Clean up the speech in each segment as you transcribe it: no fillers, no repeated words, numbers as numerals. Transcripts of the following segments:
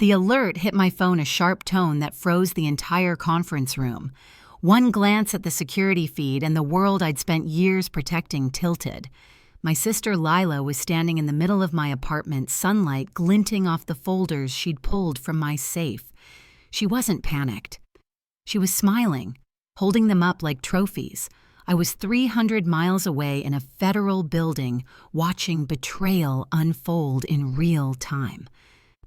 The alert hit my phone a sharp tone that froze the entire conference room. One glance at the security feed and the world I'd spent years protecting tilted. My sister Lila was standing in the middle of my apartment, sunlight glinting off the folders she'd pulled from my safe. She wasn't panicked. She was smiling, holding them up like trophies. I was 300 miles away in a federal building, watching betrayal unfold in real time.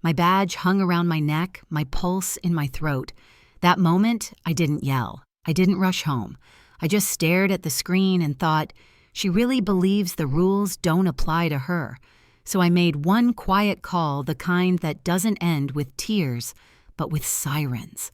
My badge hung around my neck, my pulse in my throat. That moment, I didn't yell. I didn't rush home. I just stared at the screen and thought, she really believes the rules don't apply to her. So I made one quiet call, the kind that doesn't end with tears, but with sirens.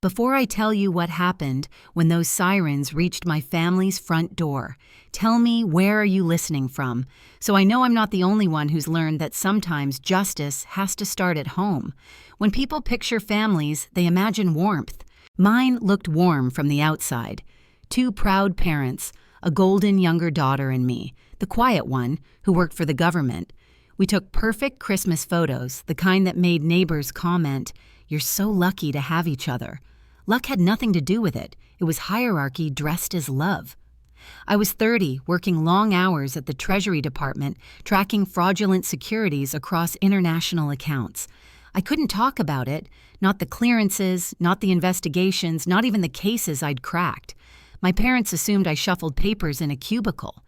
Before I tell you what happened when those sirens reached my family's front door, tell me, where are you listening from? So I know I'm not the only one who's learned that sometimes justice has to start at home. When people picture families, they imagine warmth. Mine looked warm from the outside. 2 proud parents, a golden younger daughter and me, the quiet one, who worked for the government. We took perfect Christmas photos, the kind that made neighbors comment, "You're so lucky to have each other." Luck had nothing to do with it. It was hierarchy dressed as love. I was 30, working long hours at the Treasury Department, tracking fraudulent securities across international accounts. I couldn't talk about it, not the clearances, not the investigations, not even the cases I'd cracked. My parents assumed I shuffled papers in a cubicle.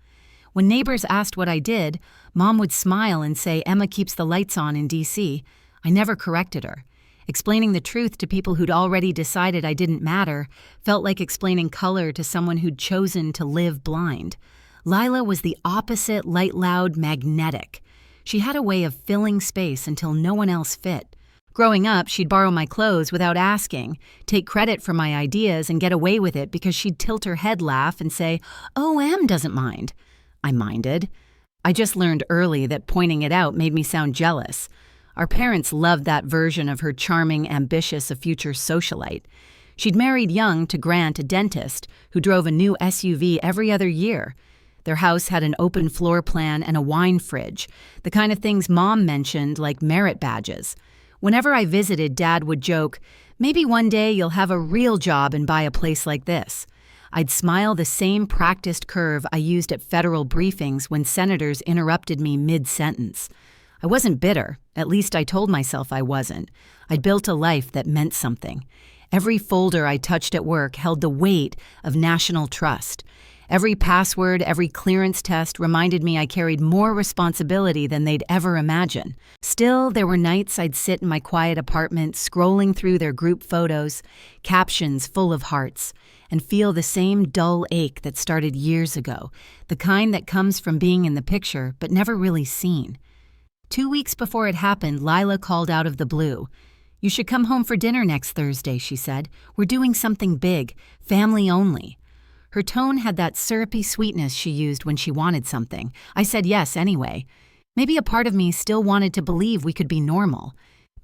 When neighbors asked what I did, Mom would smile and say Emma keeps the lights on in D.C. I never corrected her. Explaining the truth to people who'd already decided I didn't matter felt like explaining color to someone who'd chosen to live blind. Lila was the opposite, light, loud, magnetic. She had a way of filling space until no one else fit. Growing up, she'd borrow my clothes without asking, take credit for my ideas, and get away with it because she'd tilt her head, laugh, and say, "Oh, Em doesn't mind." I minded. I just learned early that pointing it out made me sound jealous. Our parents loved that version of her charming, ambitious, a future socialite. She'd married young to Grant, a dentist, who drove a new SUV every other year. Their house had an open floor plan and a wine fridge, the kind of things Mom mentioned like merit badges. Whenever I visited, Dad would joke, "Maybe one day you'll have a real job and buy a place like this." I'd smile the same practiced curve I used at federal briefings when senators interrupted me mid-sentence. I wasn't bitter, at least I told myself I wasn't. I'd built a life that meant something. Every folder I touched at work held the weight of national trust. Every password, every clearance test reminded me I carried more responsibility than they'd ever imagine. Still, there were nights I'd sit in my quiet apartment scrolling through their group photos, captions full of hearts, and feel the same dull ache that started years ago, the kind that comes from being in the picture but never really seen. 2 weeks before it happened, Lila called out of the blue. "You should come home for dinner next Thursday," she said. "We're doing something big, family only." Her tone had that syrupy sweetness she used when she wanted something. I said yes anyway. Maybe a part of me still wanted to believe we could be normal.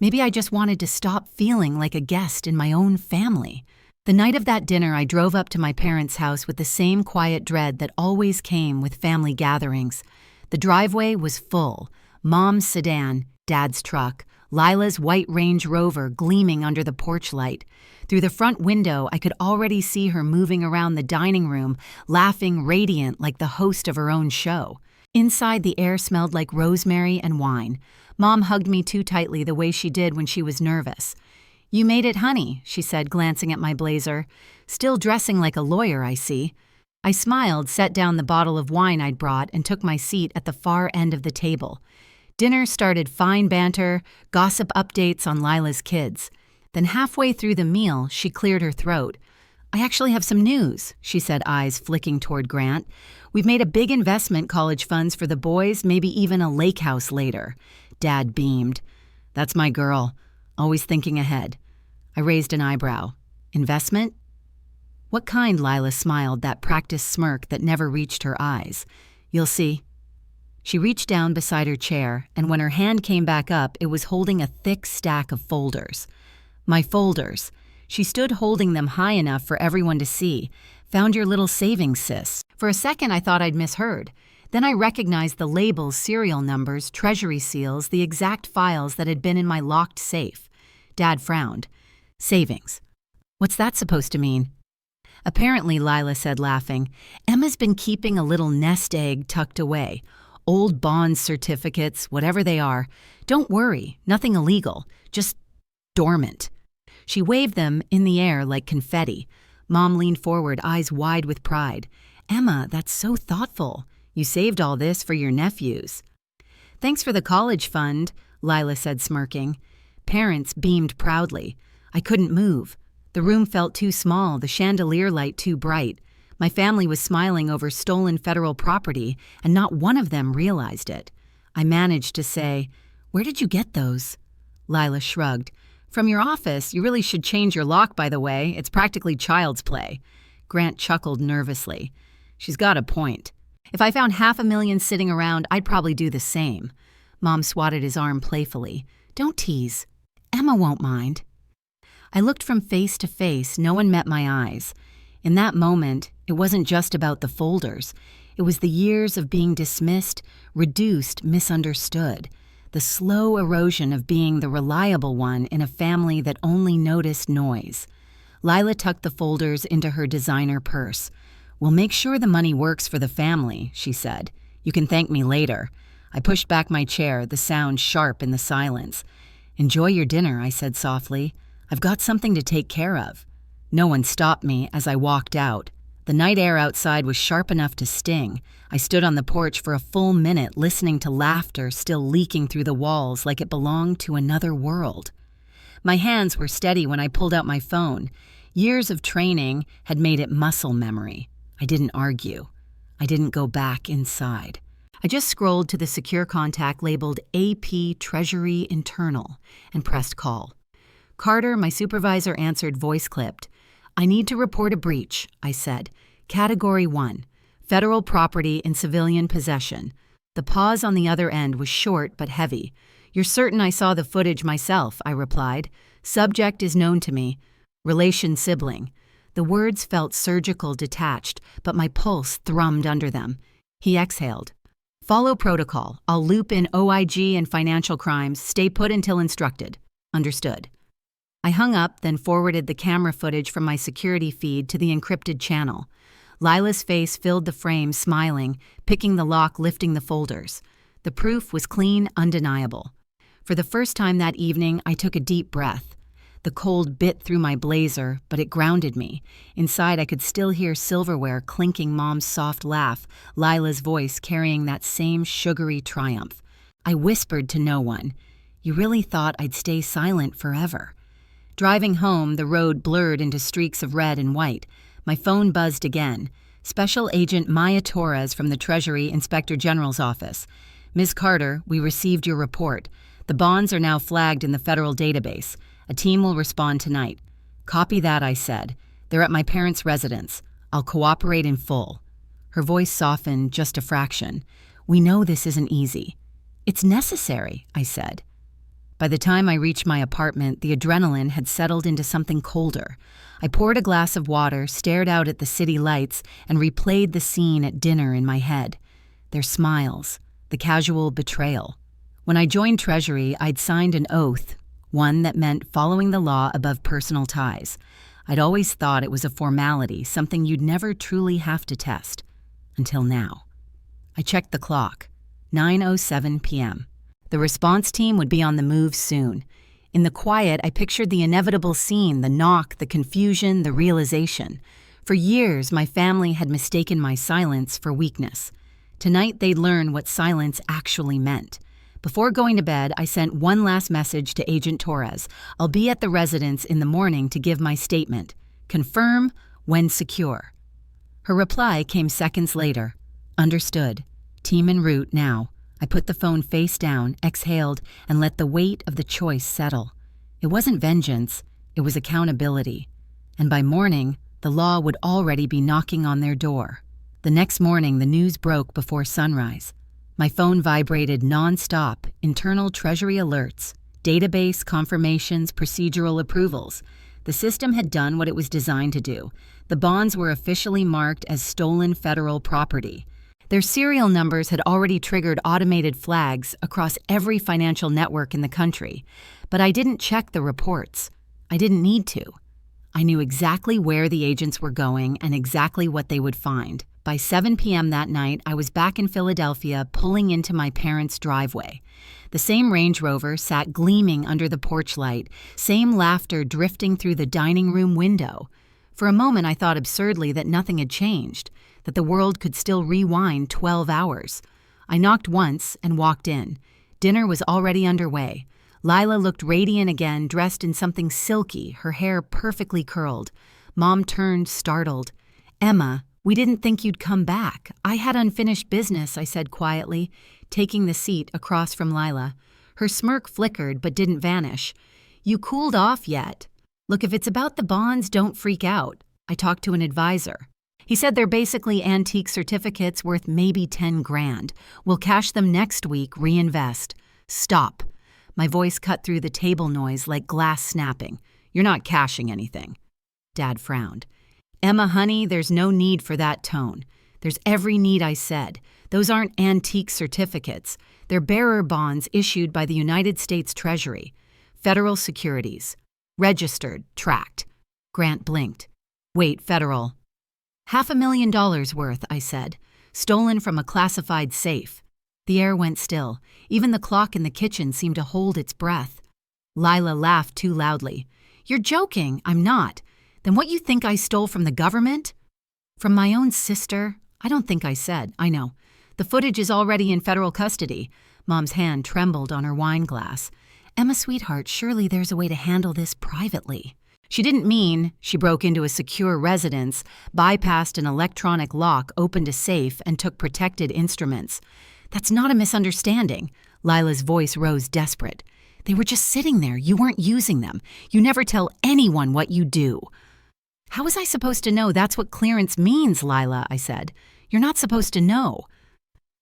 Maybe I just wanted to stop feeling like a guest in my own family. The night of that dinner, I drove up to my parents' house with the same quiet dread that always came with family gatherings. The driveway was full. Mom's sedan, Dad's truck, Lila's white Range Rover gleaming under the porch light. Through the front window, I could already see her moving around the dining room, laughing radiant like the host of her own show. Inside, the air smelled like rosemary and wine. Mom hugged me too tightly the way she did when she was nervous. "You made it, honey," she said, glancing at my blazer. "Still dressing like a lawyer, I see." I smiled, set down the bottle of wine I'd brought, and took my seat at the far end of the table. Dinner started fine banter, gossip updates on Lila's kids. Then halfway through the meal, she cleared her throat. "I actually have some news," she said, eyes flicking toward Grant. "We've made a big investment, college funds for the boys, maybe even a lake house later." Dad beamed. "That's my girl, always thinking ahead." I raised an eyebrow. "Investment?" "What kind?" Lila smiled, that practiced smirk that never reached her eyes. "You'll see." She reached down beside her chair, and when her hand came back up, it was holding a thick stack of folders. My folders. She stood holding them high enough for everyone to see. "Found your little savings, sis." For a second, I thought I'd misheard. Then I recognized the labels, serial numbers, Treasury seals, the exact files that had been in my locked safe. Dad frowned. Savings. What's that supposed to mean? Apparently, Lila said, laughing, Emma's been keeping a little nest egg tucked away. Old bond certificates, whatever they are. Don't worry, nothing illegal, just dormant. She waved them in the air like confetti. Mom leaned forward, eyes wide with pride. Emma, that's so thoughtful. You saved all this for your nephews. Thanks for the college fund, Lila said, smirking. Parents beamed proudly. I couldn't move. The room felt too small, the chandelier light too bright. My family was smiling over stolen federal property, and not one of them realized it. I managed to say, Where did you get those? Lila shrugged. From your office. You really should change your lock, by the way. It's practically child's play. Grant chuckled nervously. She's got a point. If I found $500,000 sitting around, I'd probably do the same. Mom swatted his arm playfully. Don't tease. Emma won't mind. I looked from face to face. No one met my eyes. In that moment, it wasn't just about the folders. It was the years of being dismissed, reduced, misunderstood. The slow erosion of being the reliable one in a family that only noticed noise. Lila tucked the folders into her designer purse. We'll make sure the money works for the family, she said. You can thank me later. I pushed back my chair, the sound sharp in the silence. Enjoy your dinner, I said softly. I've got something to take care of. No one stopped me as I walked out. The night air outside was sharp enough to sting. I stood on the porch for a full minute listening to laughter still leaking through the walls like it belonged to another world. My hands were steady when I pulled out my phone. Years of training had made it muscle memory. I didn't argue. I didn't go back inside. I just scrolled to the secure contact labeled AP Treasury Internal and pressed call. Carter, my supervisor, answered voice-clipped. I need to report a breach, I said. Category 1, federal property in civilian possession. The pause on the other end was short but heavy. You're certain I saw the footage myself, I replied. Subject is known to me. Relation sibling. The words felt surgical, detached, but my pulse thrummed under them. He exhaled. Follow protocol. I'll loop in OIG and financial crimes. Stay put until instructed. Understood. I hung up, then forwarded the camera footage from my security feed to the encrypted channel. Lila's face filled the frame, smiling, picking the lock, lifting the folders. The proof was clean, undeniable. For the first time that evening, I took a deep breath. The cold bit through my blazer, but it grounded me. Inside, I could still hear silverware clinking, Mom's soft laugh, Lila's voice carrying that same sugary triumph. I whispered to no one. You really thought I'd stay silent forever. Driving home, the road blurred into streaks of red and white. My phone buzzed again. Special Agent Maya Torres from the Treasury Inspector General's office. Ms. Carter, we received your report. The bonds are now flagged in the federal database. A team will respond tonight. Copy that, I said. They're at my parents' residence. I'll cooperate in full. Her voice softened just a fraction. We know this isn't easy. It's necessary, I said. By the time I reached my apartment, the adrenaline had settled into something colder. I poured a glass of water, stared out at the city lights, and replayed the scene at dinner in my head. Their smiles, the casual betrayal. When I joined Treasury, I'd signed an oath, one that meant following the law above personal ties. I'd always thought it was a formality, something you'd never truly have to test. Until now. I checked the clock. 9:07 p.m. The response team would be on the move soon. In the quiet, I pictured the inevitable scene, the knock, the confusion, the realization. For years, my family had mistaken my silence for weakness. Tonight, they'd learn what silence actually meant. Before going to bed, I sent one last message to Agent Torres. I'll be at the residence in the morning to give my statement. Confirm when secure. Her reply came seconds later. Understood. Team en route now. I put the phone face down, exhaled, and let the weight of the choice settle. It wasn't vengeance, it was accountability. And by morning, the law would already be knocking on their door. The next morning, the news broke before sunrise. My phone vibrated non-stop, internal Treasury alerts, database confirmations, procedural approvals. The system had done what it was designed to do. The bonds were officially marked as stolen federal property. Their serial numbers had already triggered automated flags across every financial network in the country. but I didn't check the reports. I didn't need to. I knew exactly where the agents were going and exactly what they would find. By 7 p.m. that night, I was back in Philadelphia, pulling into my parents' driveway. The same Range Rover sat gleaming under the porch light, same laughter drifting through the dining room window. For a moment, I thought absurdly that nothing had changed, that the world could still rewind 12 hours. I knocked once and walked in. Dinner was already underway. Lila looked radiant again, dressed in something silky, her hair perfectly curled. Mom turned, startled. "Emma, we didn't think you'd come back. I had unfinished business," I said quietly, taking the seat across from Lila. Her smirk flickered but didn't vanish. "You cooled off yet? Look, if it's about the bonds, don't freak out." I talked to an advisor. He said they're basically antique certificates worth maybe 10 grand. We'll cash them next week, reinvest. "Stop." My voice cut through the table noise like glass snapping. "You're not cashing anything." Dad frowned. "Emma, honey, there's no need for that tone. There's every need I said. Those aren't antique certificates. They're bearer bonds issued by the United States Treasury. Federal Securities. Registered, tracked." Grant blinked. "Wait, federal." $500,000 worth, I said. "Stolen from a classified safe." The air went still. Even the clock in the kitchen seemed to hold its breath. Lila laughed too loudly. "You're joking." "I'm not." "Then what you think I stole from the government?" "From my own sister?" "I don't think I said." "I know. The footage is already in federal custody." Mom's hand trembled on her wine glass. "Emma, sweetheart, surely there's a way to handle this privately." She didn't mean she broke into a secure residence, bypassed an electronic lock, opened a safe, and took protected instruments. "That's not a misunderstanding." Lila's voice rose desperate. "They were just sitting there. You weren't using them. You never tell anyone what you do." "How was I supposed to know that's what clearance means, Lila?" I said. "You're not supposed to know."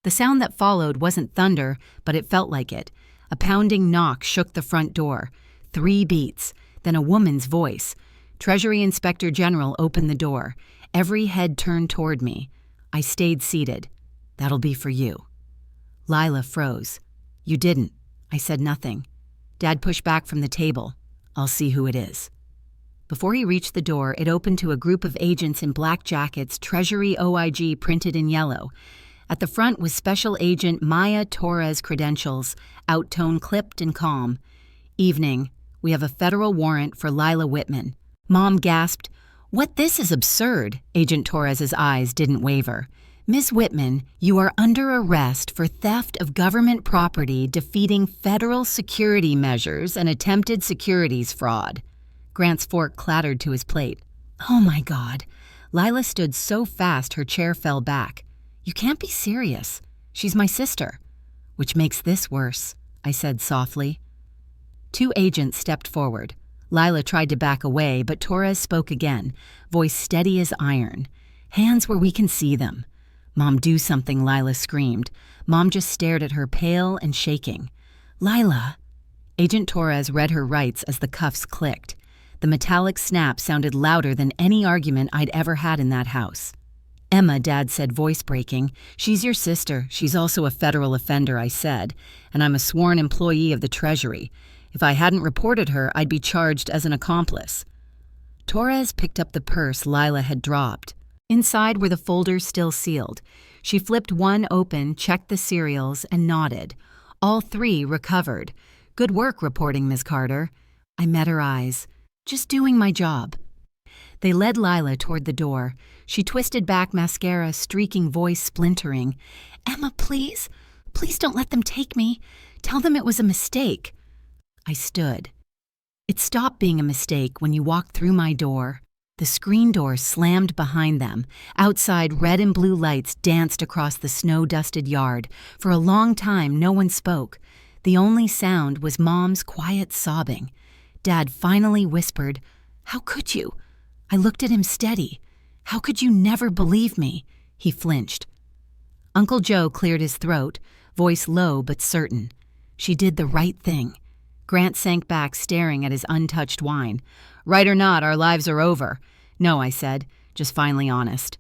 The sound that followed wasn't thunder, but it felt like it. A pounding knock shook the front door. 3 beats. Then a woman's voice. Treasury Inspector General opened the door. Every head turned toward me. I stayed seated. "That'll be for you." Lila froze. "You didn't." I said nothing. Dad pushed back from the table. "I'll see who it is." Before he reached the door, it opened to a group of agents in black jackets, Treasury OIG printed in yellow. At the front was Special Agent Maya Torres' credentials, outtone clipped and calm. "Evening. We have a federal warrant for Lila Whitman." Mom gasped. "What? This is absurd." Agent Torres' eyes didn't waver. "Ms. Whitman, you are under arrest for theft of government property, defeating federal security measures, and attempted securities fraud." Grant's fork clattered to his plate. "Oh my God." Lila stood so fast her chair fell back. "You can't be serious. She's my sister." "Which makes this worse," I said softly. 2 agents stepped forward. Lila tried to back away, but Torres spoke again, voice steady as iron. "Hands where we can see them." "Mom, do something," Lila screamed. Mom just stared at her, pale and shaking. "Lila." Agent Torres read her rights as the cuffs clicked. The metallic snap sounded louder than any argument I'd ever had in that house. "Emma," Dad said, voice breaking. "She's your sister. She's also a federal offender," I said, "and I'm a sworn employee of the Treasury. If I hadn't reported her, I'd be charged as an accomplice." Torres picked up the purse Lila had dropped. Inside were the folders still sealed. She flipped one open, checked the serials, and nodded. All 3 recovered. "Good work reporting, Ms. Carter." I met her eyes. "Just doing my job." They led Lila toward the door. She twisted back mascara, streaking, voice splintering. "Emma, please. Please don't let them take me. Tell them it was a mistake." I stood. It stopped being a mistake when you walked through my door. The screen door slammed behind them. Outside, red and blue lights danced across the snow-dusted yard. For a long time, no one spoke. The only sound was Mom's quiet sobbing. Dad finally whispered, "How could you?" I looked at him steady. "How could you never believe me?" He flinched. Uncle Joe cleared his throat, voice low but certain. "She did the right thing." Grant sank back, staring at his untouched wine. "Right or not, our lives are over." "No," I said, just finally honest.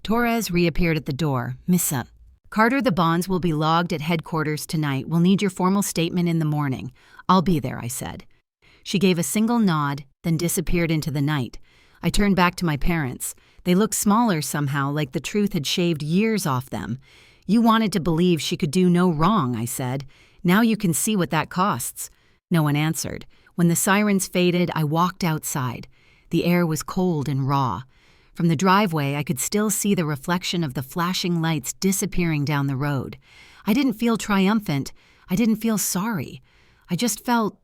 Torres reappeared at the door. "Missa." "Carter, the bonds will be logged at headquarters tonight. We'll need your formal statement in the morning." "I'll be there," I said. She gave a single nod, then disappeared into the night. I turned back to my parents. They looked smaller somehow, like the truth had shaved years off them. "You wanted to believe she could do no wrong," I said. "Now you can see what that costs." No one answered. When the sirens faded, I walked outside. The air was cold and raw. From the driveway, I could still see the reflection of the flashing lights disappearing down the road. I didn't feel triumphant. I didn't feel sorry. I just felt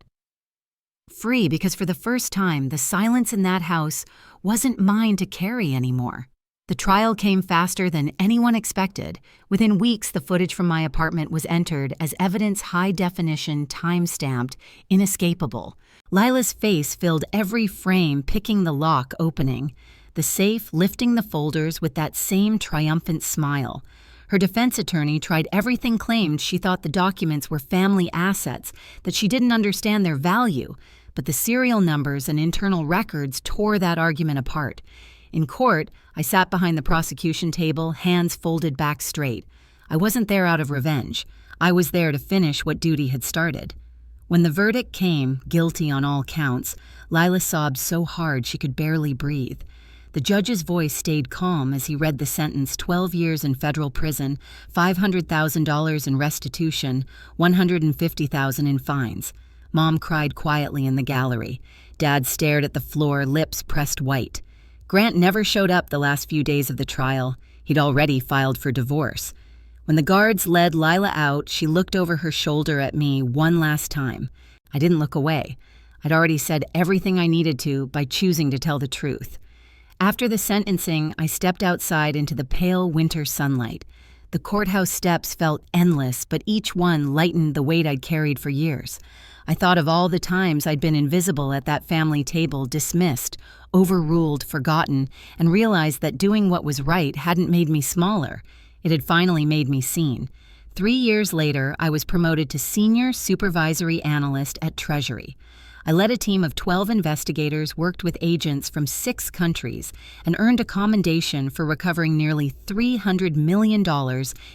free, because for the first time, the silence in that house wasn't mine to carry anymore. The trial came faster than anyone expected. Within weeks, the footage from my apartment was entered as evidence, high definition, time-stamped, inescapable. Lila's face filled every frame, picking the lock opening, the safe lifting the folders with that same triumphant smile. Her defense attorney tried everything, claimed she thought the documents were family assets, that she didn't understand their value, but the serial numbers and internal records tore that argument apart. In court, I sat behind the prosecution table, hands folded back straight. I wasn't there out of revenge. I was there to finish what duty had started. When the verdict came, guilty on all counts, Lila sobbed so hard she could barely breathe. The judge's voice stayed calm as he read the sentence: 12 years in federal prison, $500,000 in restitution, $150,000 in fines. Mom cried quietly in the gallery. Dad stared at the floor, lips pressed white. Grant never showed up the last few days of the trial. He'd already filed for divorce. When the guards led Lila out, she looked over her shoulder at me one last time. I didn't look away. I'd already said everything I needed to by choosing to tell the truth. After the sentencing, I stepped outside into the pale winter sunlight. The courthouse steps felt endless, but each one lightened the weight I'd carried for years. I thought of all the times I'd been invisible at that family table, dismissed, overruled, forgotten, and realized that doing what was right hadn't made me smaller. It had finally made me seen. 3 years later, I was promoted to senior supervisory analyst at Treasury. I led a team of 12 investigators, worked with agents from 6 countries, and earned a commendation for recovering nearly $300 million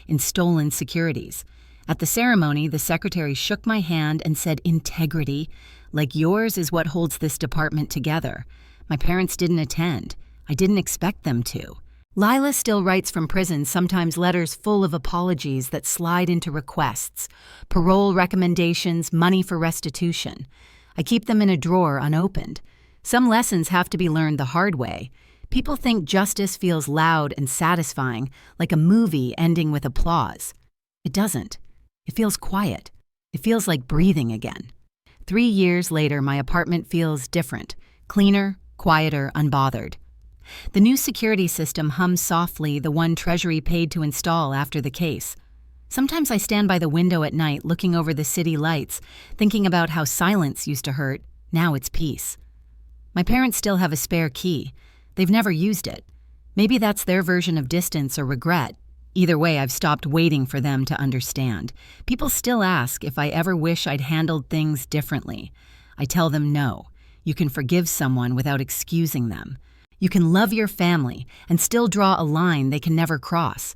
in stolen securities. At the ceremony, the secretary shook my hand and said, "Integrity, like yours, is what holds this department together." My parents didn't attend. I didn't expect them to. Lila still writes from prison, sometimes letters full of apologies that slide into requests, parole recommendations, money for restitution. I keep them in a drawer unopened. Some lessons have to be learned the hard way. People think justice feels loud and satisfying, like a movie ending with applause. It doesn't. It feels quiet. It feels like breathing again. 3 years later, my apartment feels different, cleaner, quieter, unbothered. The new security system hums softly, the one Treasury paid to install after the case. Sometimes I stand by the window at night looking over the city lights, thinking about how silence used to hurt. Now it's peace. My parents still have a spare key. They've never used it. Maybe that's their version of distance or regret. Either way, I've stopped waiting for them to understand. People still ask if I ever wish I'd handled things differently. I tell them no. You can forgive someone without excusing them. You can love your family and still draw a line they can never cross.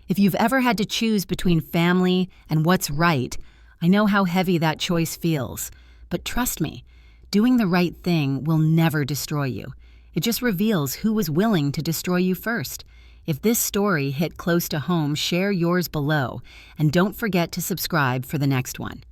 If you've ever had to choose between family and what's right, I know how heavy that choice feels. But trust me, doing the right thing will never destroy you. It just reveals who was willing to destroy you first. If this story hit close to home, share yours below, and don't forget to subscribe for the next one.